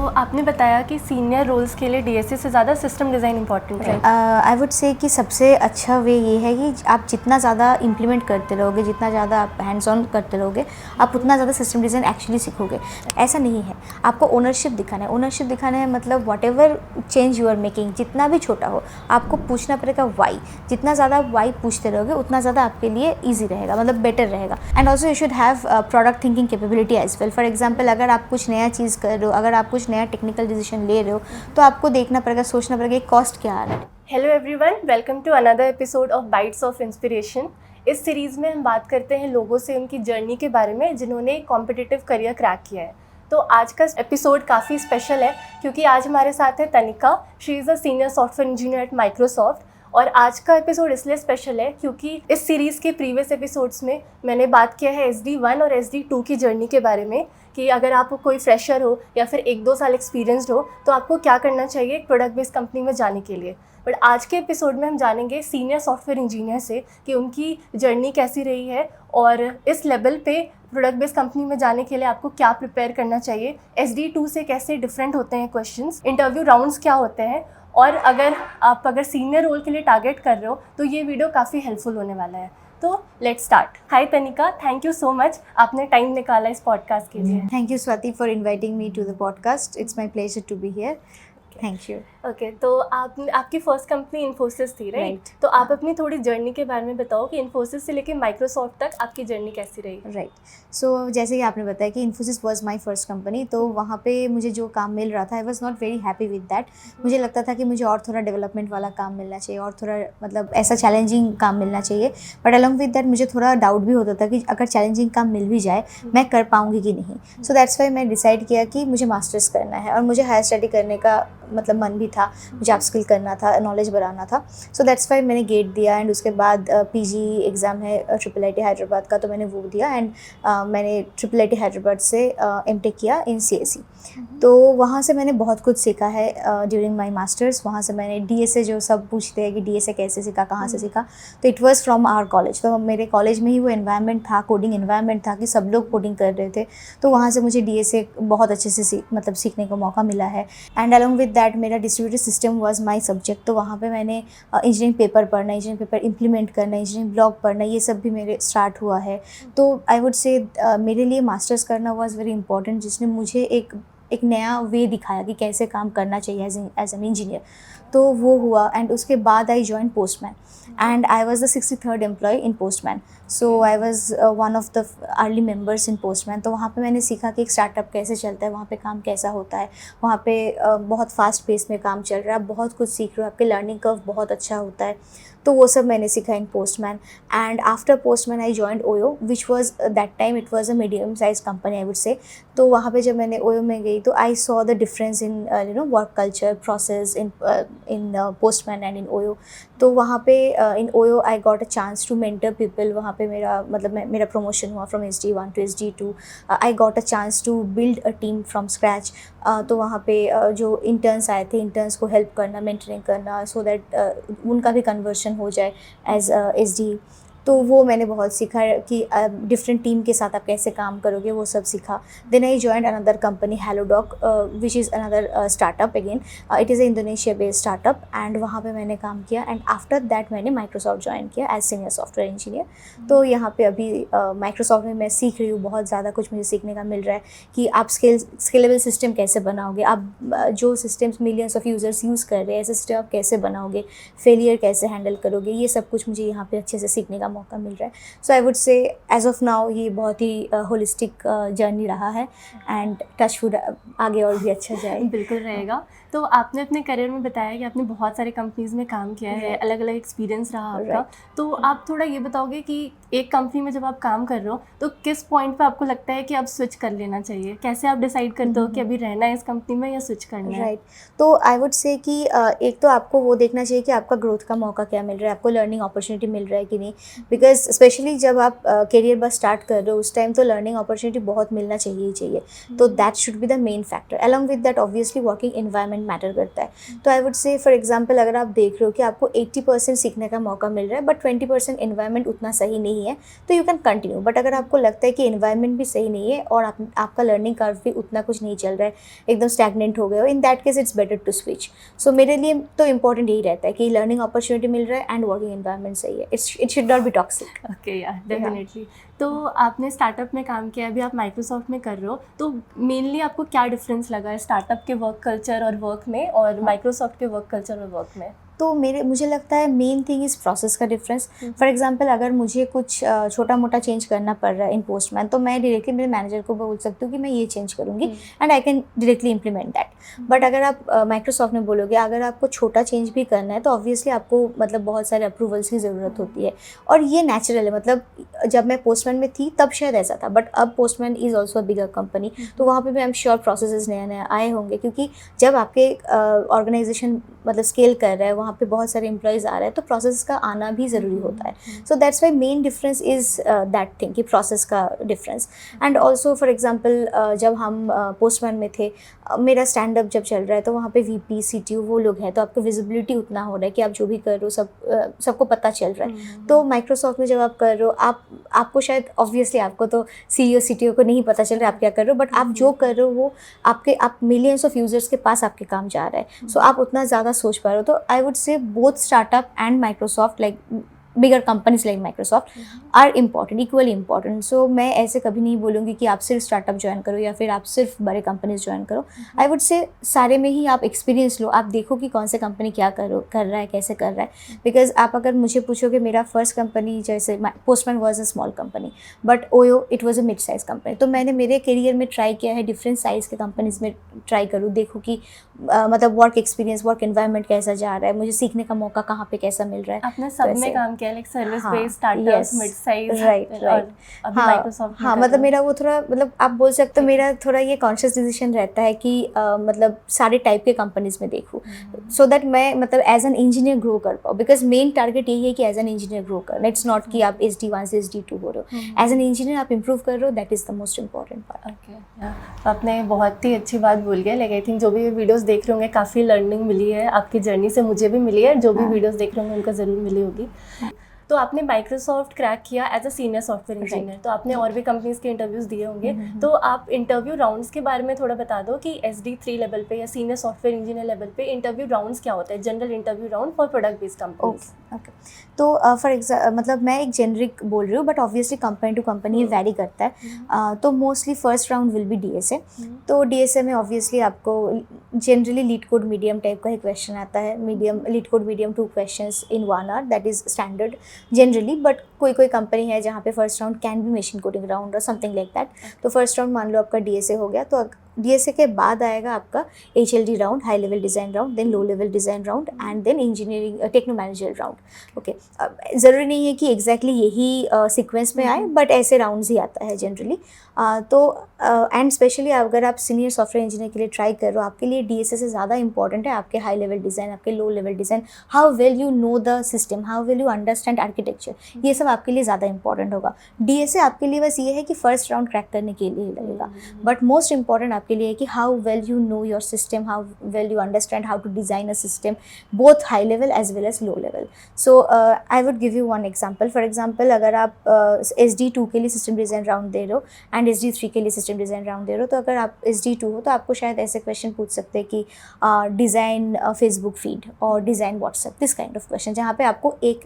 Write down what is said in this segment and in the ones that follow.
आपने बताया कि सीनियर रोल्स के लिए डीएसए से ज़्यादा सिस्टम डिज़ाइन इंपॉर्टेंट है। आई वुड से कि सबसे अच्छा वे ये है कि आप जितना ज़्यादा इम्प्लीमेंट करते रहोगे, जितना ज़्यादा आप हैंड्स ऑन करते रहोगे, आप उतना ज़्यादा सिस्टम डिज़ाइन एक्चुअली सीखोगे। ऐसा नहीं है, आपको ओनरशिप दिखाना है। ओनरशिप दिखाना है मतलब whatever change you are making, जितना भी छोटा हो, आपको पूछना पड़ेगा वाई। जितना ज़्यादा आप वाई पूछते रहोगे उतना ज़्यादा आपके लिए ईजी रहेगा, मतलब बेटर रहेगा। And also you should have product thinking capability as well. For example, अगर आप कुछ नया चीज़ कर रहे हो, अगर आप कुछ नया टेक्निकल डिसीजन ले रहे हो, तो आपको देखना पड़ेगा, सोचना पड़ेगा कि कॉस्ट क्या आ रहा है। Hello everyone, welcome to another episode of bytes of inspiration. इस सीरीज़ में हम बात करते हैं लोगों से उनकी जर्नी के बारे में जिन्होंने कॉम्पिटिटिव करियर क्रैक किया है। तो आज का एपिसोड काफ़ी स्पेशल है क्योंकि आज हमारे साथ है Tanika. She is a senior software engineer at Microsoft. और आज का एपिसोड इसलिए स्पेशल है क्योंकि इस सीरीज़ के प्रीवियस एपिसोड्स में मैंने बात किया है SD1 और SD2 की जर्नी के बारे में कि अगर आप कोई फ्रेशर हो या फिर 1-2 साल एक्सपीरियंसड हो तो आपको क्या करना चाहिए एक प्रोडक्ट बेस्ड कंपनी में जाने के लिए। बट आज के एपिसोड में हम जानेंगे सीनियर सॉफ्टवेयर इंजीनियर से कि उनकी जर्नी कैसी रही है और इस लेवल पे प्रोडक्ट बेस्ड कंपनी में जाने के लिए आपको क्या प्रिपेयर करना चाहिए, SD2 से कैसे डिफरेंट होते हैं क्वेश्चंस, इंटरव्यू राउंड्स क्या होते हैं, और अगर सीनियर रोल के लिए टारगेट कर रहे हो तो ये वीडियो काफ़ी हेल्पफुल होने वाला है। तो let's start. Hi Tanika, thank you so much, आपने टाइम निकाला इस पॉडकास्ट के लिए। Thank you Swati for inviting me to the podcast. It's my pleasure to be here. Thank you. Okay, तो आपकी फर्स्ट कंपनी इन्फोसिस थी, राइट? तो आप अपनी थोड़ी जर्नी के बारे में बताओ कि इन्फोसिस से लेके माइक्रोसॉफ्ट तक आपकी जर्नी कैसी रही? राइट। सो जैसे कि आपने बताया कि Infosys was my first company, तो वहाँ पे मुझे जो काम मिल रहा था, I was not very happy with that. मुझे लगता था कि मुझे और थोड़ा डेवलपमेंट वाला काम मिलना चाहिए और थोड़ा मतलब ऐसा चैलेंजिंग काम मिलना चाहिए। बट अलॉन्ग विद दैट मुझे थोड़ा डाउट भी होता था कि अगर चैलेंजिंग काम मिल भी जाए मैं कर पाऊँगी कि नहीं। सो दैट्स वाई मैं डिसाइड किया कि मुझे मास्टर्स करना है और मुझे हायर स्टडी करने का मतलब मन भी था, मुझे अपस्किल करना था, नॉलेज बढ़ाना था। सो दैट्स वाई मैंने गेट दिया एंड उसके बाद PG एग्ज़ाम है IIIT हैदराबाद का, तो मैंने वो दिया एंड मैंने IIIT हैदराबाद से MTech किया इन CSE। तो वहाँ से मैंने बहुत कुछ सीखा है ड्यूरिंग माई मास्टर्स। वहाँ से मैंने DSA, जो सब पूछते हैं कि DSA कैसे सीखा, कहाँ से सीखा, तो it was from our college. तो मेरे कॉलेज में ही वो एनवायरनमेंट था, कोडिंग एनवायरनमेंट था कि सब लोग कोडिंग कर रहे थे। तो वहाँ से मुझे DSA बहुत अच्छे से मतलब सीखने का मौका मिला है। एंड अलॉन्ग विद दैट मेरा distributed system was my subject. तो वहाँ पे मैंने इंजीनियरिंग पेपर पढ़ना, इंजीनियरिंग पेपर इम्प्लीमेंट करना, इंजीनियरिंग ब्लॉग पढ़ना, ये सब भी मेरे स्टार्ट हुआ है। तो आई वुड से मेरे लिए मास्टर्स करना वाज वेरी इंपॉर्टेंट, जिसने मुझे एक नया वे दिखाया कि कैसे काम करना चाहिए एज एन इंजीनियर। तो वो हुआ एंड उसके बाद I join Postman and I was the 63rd employ in Postman. So I was one of the early members in Postman. तो वहाँ पे मैंने सीखा कि एक स्टार्टअप कैसे चलता है, वहाँ पे काम कैसा होता है। वहाँ पे बहुत फास्ट पेस में काम चल रहा है, आप बहुत कुछ सीख रहे हो, आपके लर्निंग कर्व बहुत अच्छा होता है। तो वो सब मैंने सीखा in Postman. And after Postman I joined OYO, which was that time it was a medium size company I would say. तो वहाँ पे जब मैंने ओयो में गई तो I saw the difference in work culture process in Postman and in OYO. तो वहाँ पे in OYO I got a chance to mentor people. वहाँ पे मेरा प्रमोशन हुआ from SD1 to SD2। I got a chance to build a team from scratch. तो वहाँ पे जो इंटर्न्स आए थे, इंटर्न्स को हेल्प करना, मेंटरिंग करना, सो दैट उनका भी कन्वर्शन हो जाए एज SD। तो वो मैंने बहुत सीखा कि डिफरेंट टीम के साथ आप कैसे काम करोगे, वो सब सीखा। Then I joined another company Halodoc, which is another startup again. It is a Indonesia based startup and वहाँ पे मैंने काम किया। एंड आफ्टर दैट मैंने माइक्रोसॉफ्ट ज्वाइन किया एज सीनियर सॉफ्टवेयर इंजीनियर। तो यहाँ पे अभी माइक्रोसॉफ्ट में मैं सीख रही हूँ, बहुत ज़्यादा कुछ मुझे सीखने का मिल रहा है कि आप स्केलेबल सिस्टम कैसे बनाओगे, आप जो systems millions of users use कर रहे हैं ऐसे सिस्टम आप कैसे बनाओगे, फेलियर कैसे हैंडल करोगे, ये सब कुछ मुझे यहाँ पे अच्छे से सीखने का मौका मिल रहा है। So I would say as of now ये बहुत ही होलिस्टिक जर्नी रहा है एंड टच वुड आगे और भी अच्छा जाए। बिल्कुल रहेगा। तो आपने अपने करियर में बताया कि आपने बहुत सारे कंपनीज़ में काम किया है, अलग अलग एक्सपीरियंस रहा आपका। तो आप थोड़ा ये बताओगे कि एक कंपनी में जब आप काम कर रहे हो तो किस पॉइंट पे आपको लगता है कि अब स्विच कर लेना चाहिए, कैसे आप डिसाइड करते हो कि अभी रहना है इस कंपनी में या स्विच करना है? राइट। तो आई वुड से कि एक तो आपको वो देखना चाहिए कि आपका ग्रोथ का मौका क्या मिल रहा है, आपको लर्निंग अपॉर्चुनिटी मिल रहा है कि नहीं। बिकॉज स्पेशली जब आप करियर बस स्टार्ट कर रहे हो उस टाइम तो लर्निंग अपॉर्चुनिटी बहुत मिलना चाहिए ही चाहिए, तो that should be the main factor. Along with that obviously working environment matter करता है। तो आई वुड से फॉर एग्जाम्पल अगर आप देख रहे हो कि आपको 80% सीखने का मौका मिल रहा है बट 20% एनवायरनमेंट उतना सही नहीं है, तो यू कैन कंटिन्यू। बट अगर आपको लगता है कि एनवायरनमेंट भी सही नहीं है और आपका लर्निंग कर्व भी उतना कुछ नहीं चल रहा है, एकदम स्टैग्नेंट हो गए हो, in that case it's better to switch. So मेरे लिए तो इंपॉर्टेंट यही रहता है कि लर्निंग अपॉर्चुनिटी मिल रहा है एंड वर्किंग एनवायरनमेंट सही है। It should not be toxic. Okay यार, डेफिनेटली। तो आपने स्टार्टअप में काम किया, अभी आप माइक्रोसॉफ्ट में कर रहे हो, तो मेनली आपको क्या डिफरेंस लगा है स्टार्टअप के वर्क कल्चर और वर्क में और माइक्रोसॉफ्ट के वर्क कल्चर और वर्क में? तो मुझे लगता है मेन थिंग इज़ प्रोसेस का डिफरेंस। फॉर एग्जांपल अगर मुझे कुछ छोटा मोटा चेंज करना पड़ रहा है इन पोस्टमैन, तो मैं डायरेक्टली मेरे मैनेजर को बोल सकती हूँ कि मैं ये चेंज करूँगी and I can directly implement that. But अगर आप माइक्रोसॉफ्ट में बोलोगे अगर आपको छोटा चेंज भी करना है तो ऑब्वियसली आपको मतलब बहुत सारे अप्रूवल्स की ज़रूरत होती है, और ये नेचुरल है। मतलब जब मैं पोस्टमैन में थी तब शायद ऐसा था, बट अब postman is also a bigger company, तो वहाँ पर भी आई एम श्योर प्रोसेस नए नए आए होंगे, क्योंकि जब आपके ऑर्गेनाइजेशन मतलब स्केल कर रहा है, वहाँ पे बहुत सारे एम्प्लॉयज़ आ रहे हैं, तो प्रोसेस का आना भी ज़रूरी होता है। सो that's Y main difference is that thing कि प्रोसेस का difference. And also for example जब हम पोस्टमैन में थे, मेरा स्टैंड अप जब चल रहा है तो वहाँ पे वीपी सीटीओ वो लोग हैं, तो आपको विजिबिलिटी उतना हो रहा है कि आप जो भी कर रहे हो सबको पता चल रहा है। तो माइक्रोसॉफ्ट में जब आप कर रहे हो, आपको शायद ऑब्वियसली आपको तो सीईओ सीटीओ को नहीं पता चल रहा है आप क्या कर रहे हो, बट आप जो कर रहे हो वो आप मिलियंस ऑफ यूजर्स के पास आपके काम जा रहा है। सो आप उतना ज़्यादा सोच पा रहे हो। तो आई वुड से both startup and Microsoft, like bigger companies like Microsoft are important, equally important. So मैं ऐसे कभी नहीं बोलूँगी कि आप सिर्फ स्टार्टअप ज्वाइन करो या फिर आप सिर्फ बड़े कंपनीज ज्वाइन करो। आई वुड से सारे में ही आप एक्सपीरियंस लो, आप देखो कि कौन से कंपनी क्या कर रहा है, कैसे कर रहा है। बिकॉज आप अगर मुझे पूछोगे, मेरा फर्स्ट कंपनी जैसे postman was a small company but OYO it was a mid size company. तो मैंने मेरे करियर में ट्राई किया है डिफरेंट साइज़ के कंपनीज में ट्राई करूँ, देखूँ कि मतलब वर्क एक्सपीरियंस, वर्क एनवायरनमेंट कैसा जा रहा है, मुझे सीखने का मौका कहाँ पे कैसा मिल रहा है। आपने सब में काम किया, like service based, startup, mid size, right. अभी माइक्रोसॉफ्ट हाँ मतलब मेरा वो थोड़ा मतलब आप बोल सकते हो मेरा थोड़ा ये कॉन्शियस डिसीजन रहता है कि मतलब सारे टाइप के कंपनीज में देखूँ, सो दैट मैं मतलब एज एन इंजीनियर ग्रो कर पाऊँ। बिकॉज मेन टारगेट यही है कि एज एन इंजीनियर ग्रो करना, इट्स नॉट कि आप SD1 से SD2 हो रहे हो। एज एन इंजीनियर आप इम्प्रूव कर रहे हो, that is the most important part. Okay, आपने बहुत ही अच्छी बात बोल गया। लाइक आई थिंक जो भी वीडियोस देख रहे होंगे काफ़ी लर्निंग मिली है आपकी जर्नी से, मुझे भी मिली है, जो भी वीडियोस देख रहे होंगे उनको ज़रूर मिली होगी। तो आपने माइक्रोसॉफ्ट क्रैक किया as a senior software engineer, तो आपने और भी कंपनीज के इंटरव्यूज़ दिए होंगे, तो आप इंटरव्यू राउंड्स के बारे में थोड़ा बता दो कि SD3 लेवल पे या सीनियर सॉफ्टवेयर इंजीनियर लेवल पे इंटरव्यू राउंड्स क्या होता है, general interview round for product based companies. Okay, तो फॉर मतलब मैं एक जेनरिक बोल रही हूँ, but obviously company to company vary करता है। तो mostly first round will be DSA। तो DSA में ऑब्वियसली आपको generally LeetCode medium type का ही क्वेश्चन आता है, LeetCode medium 2 questions in 1 hour, that is standard generally. But कोई कंपनी है जहाँ पे first round can be machine coding round और समथिंग लाइक दैट। तो फर्स्ट राउंड मान लो आपका DSA हो गया, तो DSA के बाद आएगा आपका HLD round, high level design round, then low level design round and then engineering techno manager round. Okay, ज़रूरी नहीं है कि एग्जैक्टली यही सीक्वेंस में आए, बट ऐसे राउंड्स ही आता है जनरली। तो एंड स्पेशली अगर आप सीनियर सॉफ्टवेयर इंजीनियर के लिए ट्राई कर रहे हो, आपके लिए DSA से ज़्यादा इंपॉर्टेंट है आपके हाई लेवल डिज़ाइन, आपके लो level design, how well you know the system, how well you understand architecture, ये सब आपके लिए ज़्यादा इंपॉर्टेंट होगा। DSA आपके लिए बस ये है कि फर्स्ट राउंड क्रैक करने के लिए ही लगेगा, बट मोस्ट इंपॉर्टेंट आपके लिए है कि how well you know your system, how well you understand how to design a system, both high level as well as low level. So I would give you one example. For example अगर आप SD2 के लिए system design round दे रहे हो and SD3 के लिए system design round दे रहे हो, तो अगर आप SD2 हो तो आपको शायद ऐसे क्वेश्चन पूछ सकते हैं कि डिज़ाइन फेसबुक फीड और design WhatsApp, this kind of question, जहाँ पे आपको एक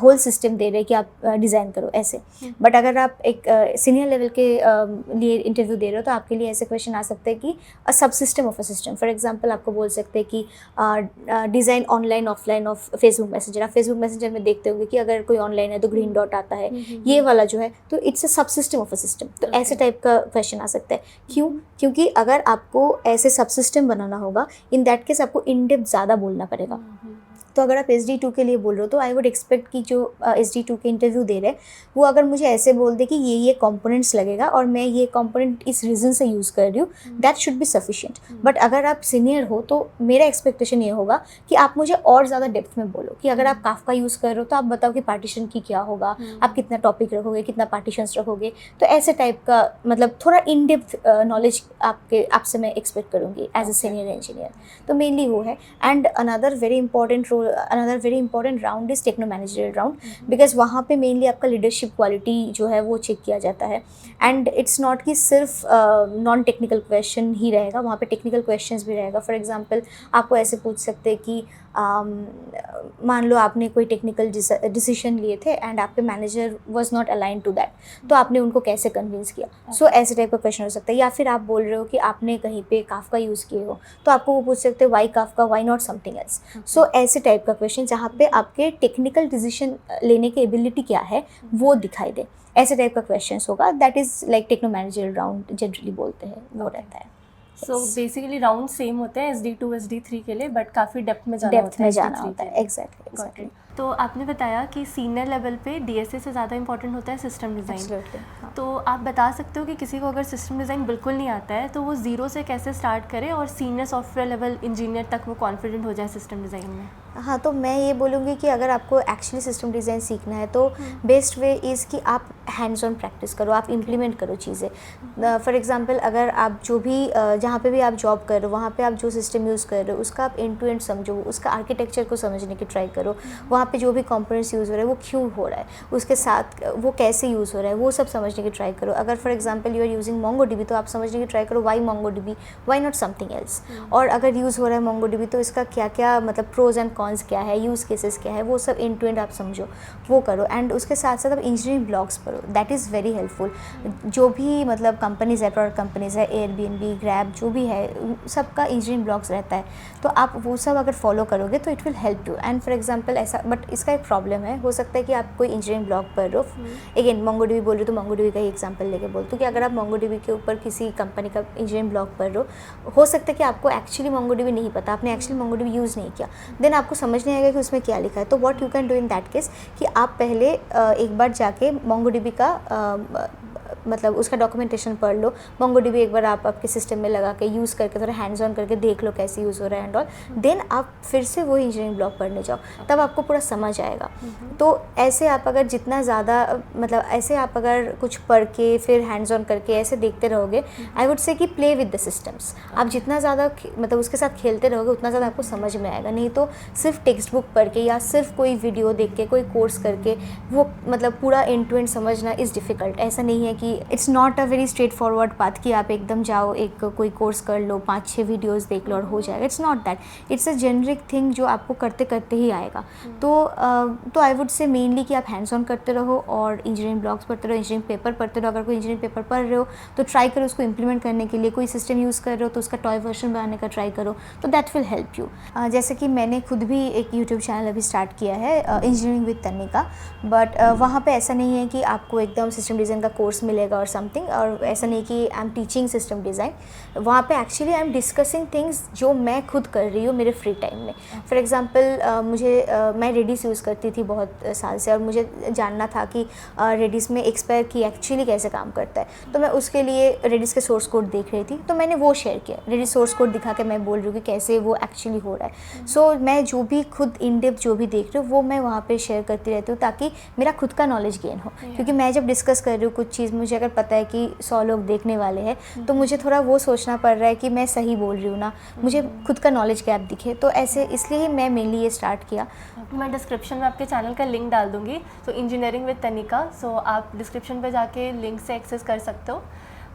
होल सिस्टम दे रहे हैं कि आप डिज़ाइन करो ऐसे। बट अगर आप एक सीनियर लेवल के लिए इंटरव्यू दे रहे हो तो आपके लिए ऐसे क्वेश्चन आ सकते हैं कि अ सब system of a system. For example आपको बोल सकते हैं कि design online offline off Facebook messenger. आप फेसबुक मैसेंजर में देखते होंगे कि अगर कोई ऑनलाइन है तो ग्रीन डॉट आता है, ये वाला जो है, तो इट्स अ सब सिस्टम ऑफ अ सिस्टम। तो ऐसे टाइप का क्वेश्चन आ सकता है। क्यों? क्योंकि अगर आपको ऐसे सब सिस्टम बनाना होगा, इन दैट केस आपको इन डेप्थ ज़्यादा बोलना पड़ेगा। तो अगर आप SD2 के लिए बोल रहे हो तो आई वुड एक्सपेक्ट कि जो SD2 के इंटरव्यू दे रहे हैं वो अगर मुझे ऐसे बोल दे कि ये कंपोनेंट्स लगेगा और मैं ये कंपोनेंट इस रीज़न से यूज़ कर रही हूँ, that should be sufficient. But अगर आप सीनियर हो तो मेरा एक्सपेक्टेशन ये होगा कि आप मुझे और ज़्यादा डेप्थ में बोलो कि अगर आप काफका यूज़ कर रहे हो तो आप बताओ कि पार्टीशन की क्या होगा, आप कितना टॉपिक रखोगे, कितना पार्टीशंस रखोगे। तो ऐसे टाइप का मतलब थोड़ा इन डेप्थ नॉलेज आपसे मैं एक्सपेक्ट करूँगी एज अ सीनियर इंजीनियर। तो मेनली वो है। And another very important round is techno managerial round, because वहाँ पे मेनली आपका लीडरशिप क्वालिटी जो है वो चेक किया जाता है। एंड इट्स नॉट कि सिर्फ नॉन टेक्निकल क्वेश्चन ही रहेगा, वहाँ पे टेक्निकल क्वेश्चंस भी रहेगा। फॉर एग्जांपल आपको ऐसे पूछ सकते हैं कि मान लो आपने कोई टेक्निकल डिसीजन लिए थे एंड आपके manager was not align to that, तो आपने उनको कैसे कन्विंस किया। सो ऐसे टाइप का क्वेश्चन हो सकता है। या फिर आप बोल रहे हो कि आपने कहीं पे काफका यूज़ किए हो तो आपको वो पूछ सकते हैं why Kafka, why not something else. So ऐसे टाइप का क्वेश्चन जहाँ पे आपके टेक्निकल डिसीजन लेने की एबिलिटी क्या है वो दिखाई दे, ऐसे टाइप का क्वेश्चन होगा। That is like techno managerial round generally बोलते हैं, वो रहता है। सो बेसिकली राउंड सेम होते हैं SD2 SD3 के लिए, बट काफ़ी डेप्थ में जाना होता है। एग्जैक्टली। तो आपने बताया कि सीनियर लेवल पे DSA से ज़्यादा इंपॉर्टेंट होता है सिस्टम डिज़ाइन। तो आप बता सकते हो कि किसी को अगर सिस्टम डिज़ाइन बिल्कुल नहीं आता है तो वो ज़ीरो से कैसे स्टार्ट करे और सीनियर सॉफ्टवेयर लेवल इंजीनियर तक वो कॉन्फिडेंट हो जाए सिस्टम डिज़ाइन में? हाँ, तो मैं ये बोलूँगी कि अगर आपको एक्चुअली सिस्टम डिज़ाइन सीखना है तो बेस्ट वे इज़ कि आप हैंड्स ऑन प्रैक्टिस करो, आप इम्प्लीमेंट करो चीज़ें। फॉर एग्जांपल अगर आप जो भी जहाँ पे भी आप जॉब कर रहे हो वहाँ पे आप जो सिस्टम यूज़ कर रहे हो उसका आप एंड टू एंड समझो, उसका आर्किटेक्चर को समझने की ट्राई करो। वहाँ पे जो भी कंपोनेंट्स यूज़ हो रहा है वो क्यों हो रहा है, उसके साथ वो कैसे यूज़ हो रहा है, वो सब समझने की ट्राई करो। अगर for example you are using MongoDB तो आप समझने की ट्राई करो why MongoDB, why not something else. और अगर यूज़ हो रहा है MongoDB तो इसका क्या क्या मतलब प्रोज एंड कॉन्स क्या है, यूज़ केसेस क्या है, वो सब एंड टू एंड आप समझो, वो करो। एंड उसके साथ साथ आप इंजीनियरिंग ब्लॉग्स पढ़ो, दैट इज़ वेरी हेल्पफुल। जो भी मतलब कंपनीज़ है, प्रोडक्ट कंपनीज़ है, Airbnb, ग्रैब, जो भी है सबका इंजीनियरिंग ब्लॉग्स रहता है। तो आप वो सब अगर फॉलो करोगे तो it will help you. And for example ऐसा, बट इसका एक प्रॉब्लम है, हो सकता है कि आप कोई इंजीनियरिंग ब्लॉग पढ़ रहे हो, अगेन MongoDB बोल रहे हो तो MongoDB का ही एग्जांपल लेके बोलते हो कि अगर आप MongoDB के ऊपर किसी कंपनी का इंजीनियरिंग ब्लॉग पढ़ रहे हो सकता है कि आपको एक्चुअली MongoDB नहीं पता, आपने एक्चुअली MongoDB यूज़ नहीं किया, देन आपको समझ नहीं आएगा कि उसमें क्या लिखा है। तो what you can do in that case कि आप पहले एक बार जाके MongoDB का मतलब उसका डॉक्यूमेंटेशन पढ़ लो। MongoDB एक बार आप आपके सिस्टम में लगा के यूज़ करके थोड़ा हैंड्स ऑन करके देख लो कैसे यूज़ हो रहा है एंड ऑल, देन आप फिर से वो इंजीनियरिंग ब्लॉग पढ़ने जाओ, तब आपको पूरा समझ आएगा। तो ऐसे आप अगर जितना ज़्यादा मतलब ऐसे आप अगर कुछ पढ़ के फिर हैंड्स ऑन करके ऐसे देखते रहोगे, आई वुड से कि प्ले विद द सिस्टम्स। आप जितना ज़्यादा मतलब उसके साथ खेलते रहोगे उतना ज़्यादा आपको समझ में आएगा। नहीं तो सिर्फ टेक्स्ट बुक पढ़ के या सिर्फ कोई वीडियो देख के, कोई कोर्स करके वो मतलब पूरा एंड टू एंड समझना इज़ डिफ़िकल्ट। ऐसा नहीं है कि it's not a very straight forward path कि आप एकदम जाओ, एक कोई कोर्स कर लो, 5-6 वीडियोस देख लो और हो जाएगा। It's not that, it's a generic thing जो आपको करते करते ही आएगा। तो आई वुड से मेनली कि आप हैंड्स ऑन करते रहो और इंजीनियरिंग ब्लॉग्स पढ़ते रहो, इंजीनियरिंग पेपर पढ़ते रहो। अगर कोई इंजीनियरिंग पेपर पढ़ रहे हो तो ट्राई करो उसको इंप्लीमेंट करने के लिए। कोई सिस्टम यूज़ कर रहे हो तो उसका टॉय वर्जन बनाने का ट्राई करो, तो दैट विल हेल्प यू। जैसे कि मैंने खुद भी एक यूट्यूब चैनल अभी स्टार्ट किया है, इंजीनियरिंग विद तनिका, बट वहाँ पे ऐसा नहीं है कि आपको एकदम सिस्टम डिज़ाइन का कोर्स मिलेगा और समथिंग, और ऐसा नहीं कि I am teaching system design. वहाँ पे actually I am discussing things जो मैं खुद कर रही हूँ मेरे फ्री टाइम में। फॉर एग्जांपल मैं रेडिस यूज़ करती थी बहुत साल से और मुझे जानना था कि रेडिस में एक्सपायर की एक्चुअली कैसे काम करता है। तो मैं उसके लिए रेडिस के सोर्स कोड देख रही थी, तो मैंने वो शेयर किया। रेडिस सोर्स कोड दिखा के मैं बोल रही हूँ कि कैसे वो एक्चुअली हो रहा है। सो मैं जो भी खुद इन डेप्थ जो भी देख रही हूँ वो मैं वहाँ पे शेयर करती रहती हूँ ताकि मेरा खुद का नॉलेज गेन हो। क्योंकि मैं जब डिस्कस कर रही हूँ कुछ चीज़, मुझे अगर पता है कि 100 लोग देखने वाले हैं तो मुझे थोड़ा वो सोचना पड़ रहा है कि मैं सही बोल रही हूँ ना, मुझे खुद का नॉलेज गैप दिखे। तो ऐसे इसलिए ही मैं मेनली ये स्टार्ट किया। मैं डिस्क्रिप्शन में आपके चैनल का लिंक डाल दूँगी, तो इंजीनियरिंग विद तनिका, सो आप डिस्क्रिप्शन पे जाके लिंक से एक्सेस कर सकते हो।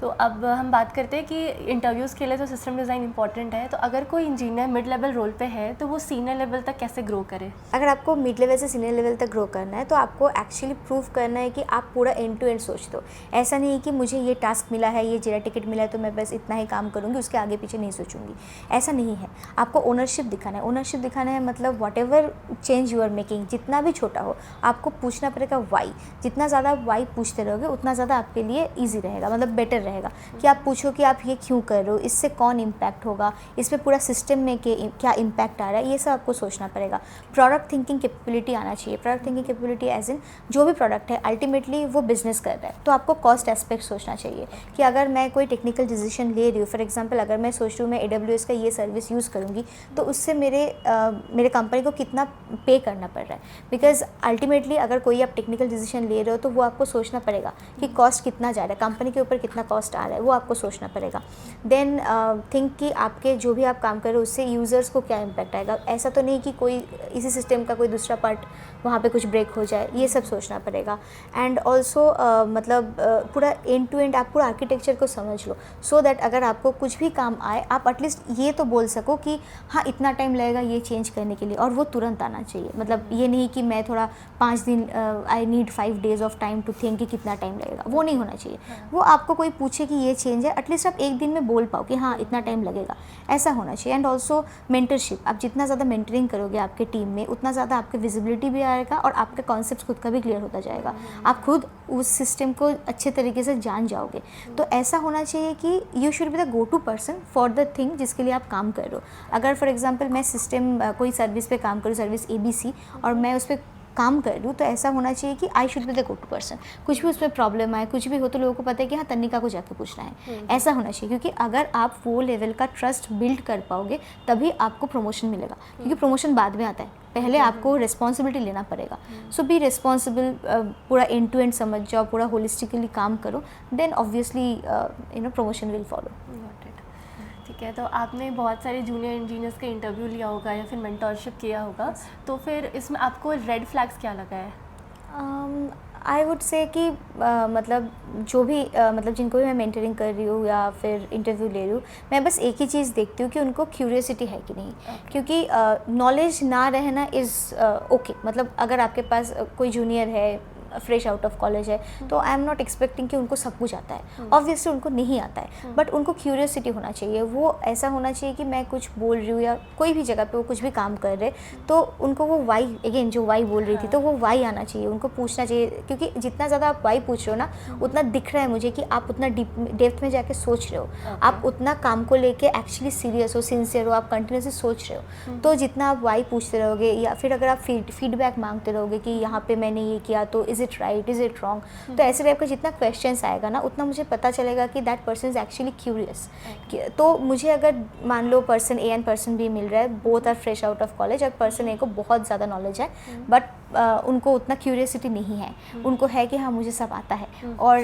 तो अब हम बात करते हैं कि इंटरव्यूज़ के लिए तो सिस्टम डिज़ाइन इंपॉर्टेंट है, तो अगर कोई इंजीनियर मिड लेवल रोल पे है तो वो सीनियर लेवल तक कैसे ग्रो करे? अगर आपको मिड लेवल से सीनियर लेवल तक ग्रो करना है तो आपको एक्चुअली प्रूव करना है कि आप पूरा एंड टू एंड सोचते हो। ऐसा नहीं है कि मुझे ये टास्क मिला है, ये जीरा टिकट मिला है तो मैं बस इतना ही काम करूँगी, उसके आगे पीछे नहीं सोचूंगी। ऐसा नहीं है, आपको ओनरशिप दिखाना है। ओनरशिप दिखाना है मतलब whatever change you are making, जितना भी छोटा हो, आपको पूछना पड़ेगा वाई। जितना ज़्यादा वाई पूछते रहोगे उतना ज़्यादा आपके लिए ईजी रहेगा, मतलब बेटर रहेगा कि आप पूछो कि आप ये क्यों कर रहे हो, इससे कौन इम्पैक्ट होगा, इस पर पूरा सिस्टम में क्या इम्पैक्ट आ रहा है, ये सब आपको सोचना पड़ेगा। प्रोडक्ट थिंकिंग कैपेबिलिटी आना चाहिए। Product thinking capability as in जो भी प्रोडक्ट है अल्टीमेटली वो बिजनेस कर रहा है, तो आपको कॉस्ट एस्पेक्ट सोचना चाहिए कि अगर मैं कोई टेक्निकल डिसीजन ले रही हूँ, फॉर एग्जांपल अगर मैं सोच रही हूँ मैं AWS का ये सर्विस यूज़ करूँगी तो उससे मेरे कंपनी को कितना पे करना पड़ रहा है। बिकॉज अल्टीमेटली अगर कोई आप टेक्निकल डिसीजन ले रहे हो तो वो आपको सोचना पड़ेगा कि कॉस्ट कितना जा रहा है, कंपनी के ऊपर कितना कॉस्ट आ रहा है, वो आपको सोचना पड़ेगा। देन थिंक कि आपके जो भी आप काम कर रहे हो उससे यूज़र्स को क्या इम्पैक्ट आएगा। ऐसा तो नहीं कि कोई इसी सिस्टम का कोई दूसरा पार्ट वहाँ पे कुछ ब्रेक हो जाए, ये सब सोचना पड़ेगा। एंड ऑल्सो मतलब पूरा एंड टू एंड आप पूरा आर्किटेक्चर को समझ लो, सो दैट अगर आपको कुछ भी काम आए आप एटलीस्ट ये तो बोल सको कि हाँ इतना टाइम लगेगा ये चेंज करने के लिए, और वो तुरंत आना चाहिए। मतलब ये नहीं कि मैं थोड़ा 5 दिन I need 5 days of time to think कि कितना टाइम लगेगा, वो नहीं होना चाहिए। वो आपको कोई पूछे कि ये चेंज है, एटलीस्ट आप एक दिन में बोल पाओ कि हाँ इतना टाइम लगेगा, ऐसा होना चाहिए। एंड ऑल्सो मेंटरशिप, आप जितना ज़्यादा मेंटरिंग करोगे आपके टीम में उतना ज़्यादा आपकी विजिबिलिटी भी आएगा और आपका कॉन्सेप्ट खुद का भी क्लियर होता जाएगा, आप खुद उस सिस्टम को अच्छे तरीके से जान जाओगे। तो ऐसा होना चाहिए कि you should be the go to person for the thing जिसके लिए आप काम कर रहे हो। अगर फॉर एग्जांपल मैं सिस्टम कोई सर्विस पे काम करूँ, सर्विस ABC, और मैं उस पर काम कर रही हूँ, तो ऐसा होना चाहिए कि I should be the go to person. कुछ भी उसमें प्रॉब्लम आए, कुछ भी हो, तो लोगों को पता है कि हाँ तनिका को जाके पूछना है, ऐसा होना चाहिए। क्योंकि अगर आप वो लेवल का ट्रस्ट बिल्ड कर पाओगे तभी आपको प्रमोशन मिलेगा, क्योंकि प्रमोशन बाद में आता है, पहले आपको रिस्पॉन्सिबिलिटी लेना पड़ेगा। सो बी रिस्पॉन्सिबल, पूरा एंड टू एंड समझ जाओ, पूरा होलिस्टिकली काम करो, then obviously promotion will follow. ठीक है, तो आपने बहुत सारे जूनियर इंजीनियर्स का इंटरव्यू लिया होगा या फिर मेंटरशिप किया होगा, तो फिर इसमें आपको रेड फ्लैग्स क्या लगा है? आई वुड से कि मतलब जो भी मतलब जिनको भी मैं मेंटरिंग कर रही हूँ या फिर इंटरव्यू ले रही हूँ, मैं बस एक ही चीज़ देखती हूँ कि उनको क्यूरियोसिटी है कि नहीं। क्योंकि नॉलेज ना रहना इज़ ओके। मतलब अगर आपके पास कोई जूनियर है, फ्रेश आउट ऑफ कॉलेज है, तो आई एम नॉट एक्सपेक्टिंग कि उनको सब कुछ आता है, ऑब्वियसली उनको नहीं आता है, बट उनको क्यूरियोसिटी होना चाहिए। वो ऐसा होना चाहिए कि मैं कुछ बोल रही हूँ या कोई भी जगह पे वो कुछ भी काम कर रहे, तो उनको वो वाई, अगेन जो वाई बोल रही थी, तो वो वाई आना चाहिए, उनको पूछना चाहिए। क्योंकि जितना ज़्यादा आप वाई पूछ रहे हो ना, उतना दिख रहा है मुझे कि आप उतना डेप्थ में जाके सोच रहे हो, आप उतना काम को लेके एक्चुअली सीरियस हो, सिंसियर हो, आप कंटिन्यूसली सोच रहे हो। तो जितना आप वाई पूछते रहोगे या फिर अगर आप फीडबैक मांगते रहोगे कि यहाँ पे मैंने ये किया तो is it right, is it wrong, तो ऐसे टाइप का जितना क्वेश्चंस आएगा ना, उतना मुझे पता चलेगा कि that person is actually curious. तो मुझे अगर मान लो person A and person B मिल रहा है, both are fresh out of college, और पर्सन A को बहुत ज़्यादा नॉलेज है बट उनको उतना क्यूरियोसिटी नहीं है, उनको है कि हाँ मुझे सब आता है, और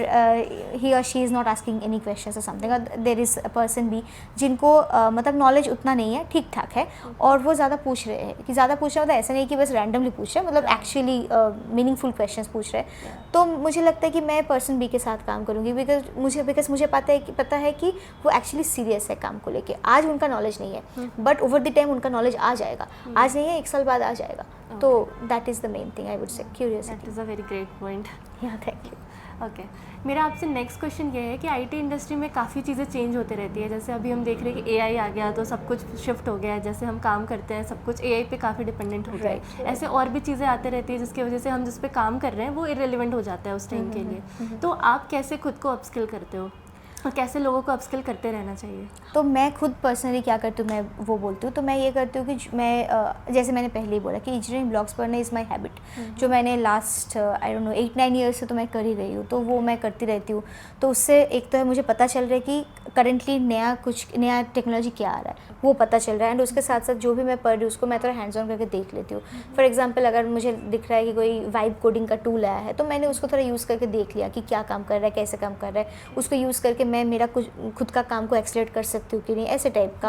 ही और she is not asking any questions और something. There is a person B जिनको मतलब नॉलेज उतना नहीं है, ठीक ठाक है, और वो ज़्यादा पूछ रहे हैं। कि ज़्यादा पूछ रहे हैं मतलब ऐसा नहीं कि बस रैंडमली पूछ रहे हैं, मतलब एक्चुअली मीनिंगफुल क्वेश्चंस पूछ रहे हैं। तो मुझे लगता है कि मैं पर्सन B के साथ काम करूँगी, बिकॉज मुझे पता है कि वो एक्चुअली सीरियस है काम को लेके। आज उनका नॉलेज नहीं है बट ओवर द टाइम उनका नॉलेज आ जाएगा, आज नहीं है 1 साल बाद आ जाएगा। तो that is the main thing I would से, curiosity. That is a very great point. या थैंक यू। ओके, मेरा आपसे नेक्स्ट क्वेश्चन ये है कि IT इंडस्ट्री में काफ़ी चीज़ें चेंज होते रहती है। जैसे अभी हम देख रहे हैं कि AI आ गया तो सब कुछ शिफ्ट हो गया है, जैसे हम काम करते हैं सब कुछ AI पे काफ़ी डिपेंडेंट हो गया है। ऐसे और भी चीज़ें आते रहती है जिसकी वजह से हम जिस पे काम कर रहे हैं वो इरेलीवेंट हो जाता है उस टाइम के लिए। तो आप कैसे खुद को अपस्किल करते हो और कैसे लोगों को अपस्किल करते रहना चाहिए? तो मैं खुद पर्सनली क्या करती हूँ, मैं वो बोलती हूँ। तो मैं ये करती हूँ कि मैं जैसे मैंने पहले ही बोला कि इंजीनियरिंग ब्लॉग्स पढ़ना इज़ माई हैबिट, जो मैंने last I don't know 8-9 years से तो मैं कर ही रही हूँ। तो वो मैं करती रहती हूँ। तो उससे एक तो है मुझे पता चल रहा है कि करंटली नया टेक्नोलॉजी क्या आ रहा है, वो पता चल रहा है। एंड उसके साथ साथ जो भी मैं पढ़ रही हूँ उसको मैं थोड़ा हैंड्स ऑन करके देख लेती हूँ। फॉर एग्जाम्पल अगर मुझे दिख रहा है कि कोई वाइब कोडिंग का टूल आया है, तो मैंने उसको थोड़ा यूज़ करके देख लिया कि क्या काम कर रहा है, कैसे काम कर रहा है। उसको यूज़ करके मैं मेरा कुछ खुद का काम को एक्सलेट कर सकती हूँ कि नहीं, ऐसे टाइप का।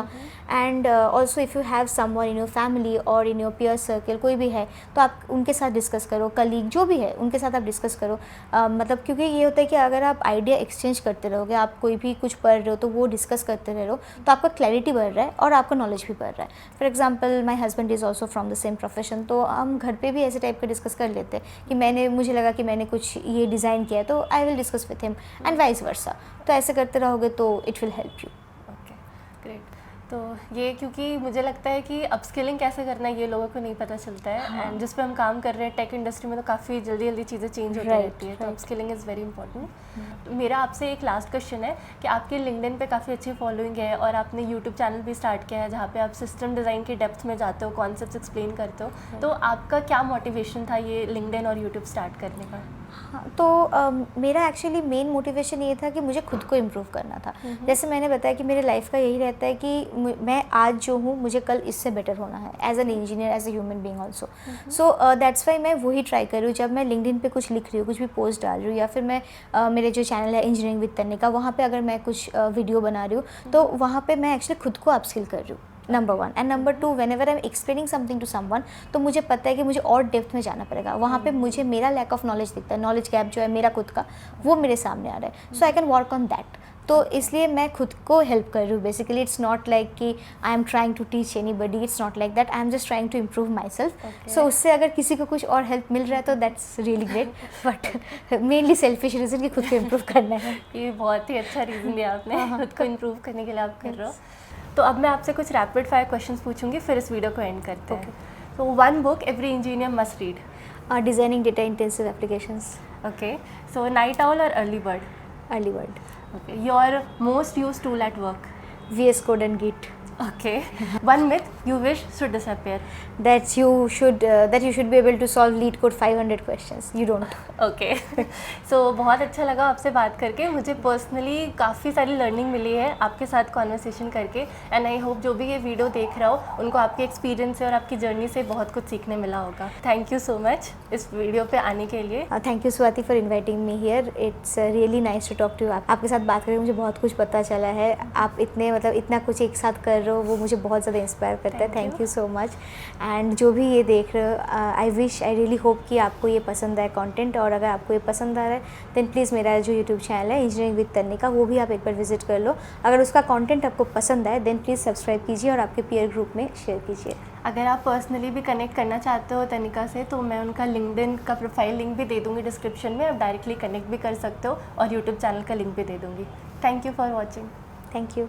And also if you have someone in your family और इन योर पीयर सर्कल, कोई भी है, तो आप उनके साथ डिस्कस करो, कलीग जो भी है उनके साथ आप डिस्कस करो। मतलब क्योंकि ये होता है कि अगर आप आइडिया एक्सचेंज करते रहोगे, आप कोई भी कुछ पढ़ रहे हो तो वो डिस्कस करते रह रहे हो, तो आपका क्लैरिटी बढ़ रहा है और आपका नॉलेज भी बढ़ रहा है। For example my husband is also from the same profession, तो हम घर पे भी ऐसे टाइप का डिस्कस कर लेते हैं कि मुझे लगा कि मैंने कुछ ये डिज़ाइन किया है तो I will discuss with him and vice versa. तो ऐसे करते रहोगे तो it will help you. Okay, great. तो ये क्योंकि मुझे लगता है कि अपस्किलिंग कैसे करना है ये लोगों को नहीं पता चलता है, एंड जिस पे हम काम कर रहे हैं टेक इंडस्ट्री में तो काफ़ी जल्दी जल्दी चीज़ें चेंज होती रहती है, तो अपस्किलिंग इज़ वेरी इंपॉर्टेंट। मेरा आपसे एक लास्ट क्वेश्चन है कि आपके लिंक्डइन पे काफ़ी अच्छी फॉलोइंग है और आपने यूट्यूब चैनल भी स्टार्ट किया है जहाँ पे आप सिस्टम डिज़ाइन की डेप्थ में जाते हो, कॉन्सेप्ट्स एक्सप्लेन करते हो, तो आपका क्या मोटिवेशन था ये लिंक्डइन और यूट्यूब स्टार्ट करने का? हाँ, तो मेरा एक्चुअली मेन मोटिवेशन ये था कि मुझे खुद को इम्प्रूव करना था। जैसे मैंने बताया कि मेरे लाइफ का यही रहता है कि मैं आज जो हूँ मुझे कल इससे बेटर होना है, as an engineer, as a human being also. So that's why मैं वही ट्राई कर रही हूँ। जब मैं लिंक्डइन पे कुछ लिख रही हूँ, कुछ भी पोस्ट डाल रही हूँ, या फिर मैं मेरे जो चैनल है इंजीनियरिंग विद तनिका, वहाँ पर अगर मैं कुछ वीडियो बना रही हूँ तो वहाँ पर मैं एक्चुअली खुद को अपस्किल कर रही हूँ, number 1। And number 2, whenever I am explaining something to someone, तो मुझे पता है कि मुझे और डेप्थ में जाना पड़ेगा। वहाँ पे मुझे मेरा लैक ऑफ नॉलेज दिखता है, नॉलेज गैप जो है मेरा खुद का, वो मेरे सामने आ रहा है। So I can work on that. तो इसलिए मैं खुद को हेल्प कर रही हूँ बेसिकली। इट्स नॉट लाइक कि I am trying to teach anybody, it's not like that, I am just trying to improve my so उससे अगर किसी को कुछ और हेल्प मिल रहा है तो that's really great, but mainly selfish reason कि खुद को इम्प्रूव करना है। ये बहुत ही अच्छा रीज़न दिया आपने, खुद को इम्प्रूव करने के लिए आप कर रहे हो। तो अब मैं आपसे कुछ रैपिड फायर क्वेश्चंस पूछूंगी, फिर इस वीडियो को एंड करते हैं। तो one book every engineer must read? Designing data intensive applications. Okay, so night owl और early bird? Early bird. Okay, your most used tool at work? VS Code and Git. Okay. One myth you wish should disappear? That you should be able to solve lead code 500 questions. You don't. Okay so बहुत अच्छा लगा आपसे बात करके। मुझे personally काफ़ी सारी learning मिली है आपके साथ कॉन्वर्सेशन करके, एंड आई होप जो भी ये वीडियो देख रहा हो उनको आपके एक्सपीरियंस से और आपकी जर्नी से बहुत कुछ सीखने मिला होगा। थैंक यू सो मच इस वीडियो पे आने के लिए। Thank you Swati for inviting me here. It's really nice to talk to you. आपके साथ बात करके मुझे बहुत कुछ पता चला है। आप इतना कुछ एक साथ कर रहे हो, वो मुझे बहुत ज़्यादा इंस्पायर करता है। Thank you so much. And जो भी ये देख रहे हो, आई रियली होप कि आपको ये पसंद आए कंटेंट, और अगर आपको ये पसंद आ रहा है देन प्लीज़ मेरा जो यूट्यूब चैनल है इंजीनियरिंग विद तनिका, वो भी आप एक बार विजिट कर लो। अगर उसका कंटेंट आपको पसंद आए देन प्लीज़ सब्सक्राइब कीजिए और आपके पीयर ग्रुप में शेयर कीजिए। अगर आप पर्सनली भी कनेक्ट करना चाहते हो तनिका से तो मैं उनका लिंक्डइन का प्रोफाइल लिंक भी दे दूँगी डिस्क्रिप्शन में, आप डायरेक्टली कनेक्ट भी कर सकते हो, और यूट्यूब चैनल का लिंक भी दे दूँगी। Thank you for watching. Thank you.